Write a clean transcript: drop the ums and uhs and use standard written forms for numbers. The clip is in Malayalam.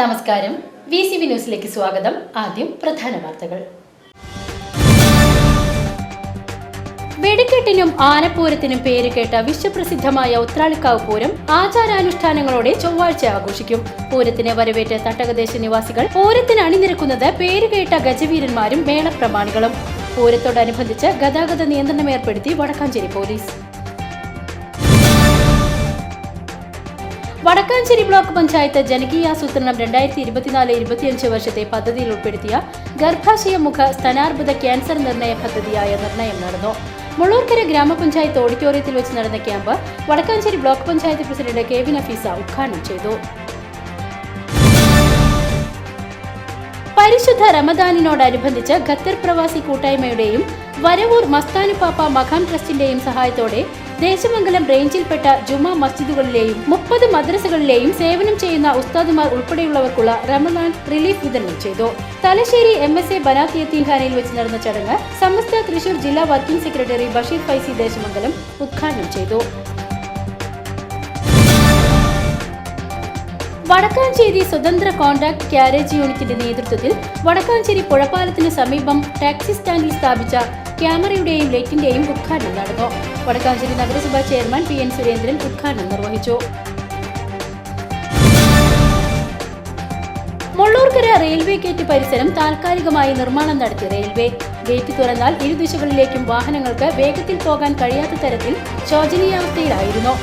നമസ്കാരം. VCV ന്യൂസിലേക്ക് സ്വാഗതം. ആദ്യം പ്രധാന വാർത്തകൾ. വെടിക്കെട്ടിനും ആനപ്പൂരത്തിനും പേരുകേട്ട വിശ്വപ്രസിദ്ധമായ ഉത്രാളിക്കാവ് പൂരം ആചാരാനുഷ്ഠാനങ്ങളോടെ ചൊവ്വാഴ്ച ആഘോഷിക്കും. പൂരത്തിന് വരവേറ്റ തട്ടകദേശ നിവാസികൾ പൂരത്തിന് അണിനിരക്കുന്നത് പേരുകേട്ട ഗജവീരന്മാരും മേളപ്രമാണികളും. പൂരത്തോടനുബന്ധിച്ച് ഗതാഗത നിയന്ത്രണം ഏർപ്പെടുത്തി വടക്കാഞ്ചേരി പോലീസ്. വടക്കാഞ്ചേരി ബ്ലോക്ക് പഞ്ചായത്ത് ജനകീയാസൂത്രണം 2024-25 വർഷത്തെ പദ്ധതിയിൽ ഉൾപ്പെടുത്തിയ ഗർഭാശയമുഖ സ്തനാർബുദ ക്യാൻസർ നിർണയ പദ്ധതിയായ നിർണയം നടന്നു. മുള്ളൂർക്കര ഗ്രാമപഞ്ചായത്ത് ഓഡിറ്റോറിയത്തിൽ വെച്ച് നടന്ന camp Vadakkanchery block panchayat president KV. Nafeesa ഉദ്ഘാടനം ചെയ്തു. പരിശുദ്ധ റമദാനിനോടനുബന്ധിച്ച് ഖത്തർ പ്രവാസി കൂട്ടായ്മയുടെയും വരവൂർ മസ്താനുപാപ്പ മഖാം ട്രസ്റ്റിന്റെയും സഹായത്തോടെ ദേശമംഗലം റേഞ്ചിൽപ്പെട്ട ജുമാ മസ്ജിദുകളിലെയും 30 മദ്രസകളിലെയും സേവനം ചെയ്യുന്ന ഉസ്താദുമാർ ഉൾപ്പെടെയുള്ളവർക്കുള്ള റമദാൻ റിലീഫ് വിതരണം ചെയ്തു. തലശ്ശേരി MSA ബനാത്ത് യത്തീംഖാനയിൽ വെച്ച് നടന്ന ചടങ്ങ് സമസ്ത തൃശൂർ ജില്ലാ വർക്കിംഗ് സെക്രട്ടറി ബഷീർ ഫൈസി ദേശമംഗലം ഉദ്ഘാടനം ചെയ്തു. വടക്കാഞ്ചേരി സ്വതന്ത്ര കോൺട്രാക്ട് ക്യാരേജ് യൂണിറ്റിന്റെ നേതൃത്വത്തിൽ വടക്കാഞ്ചേരി പുഴപ്പാലത്തിന് സമീപം ടാക്സി സ്റ്റാൻഡിൽ സ്ഥാപിച്ച ക്യാമറയുടെയും ലൈറ്റിന്റെയും ഉദ്ഘാടനം നടന്നു. വടക്കാഞ്ചേരി നഗരസഭാ ചെയർമാൻ PN സുരേന്ദ്രൻ ഉദ്ഘാടനം നിർവഹിച്ചു. മുള്ളൂർക്കര റെയിൽവേ ഗേറ്റ് പരിസരം താൽക്കാലികമായി നിർമ്മാണം നടത്തിയ റെയിൽവേ ഗേറ്റ് തുറന്നാൽ ഇരുദിശകളിലേക്കും വാഹനങ്ങൾക്ക് വേഗത്തിൽ പോകാൻ കഴിയാത്ത തരത്തിൽ ശോചനീയാവസ്ഥയിലായിരുന്നു.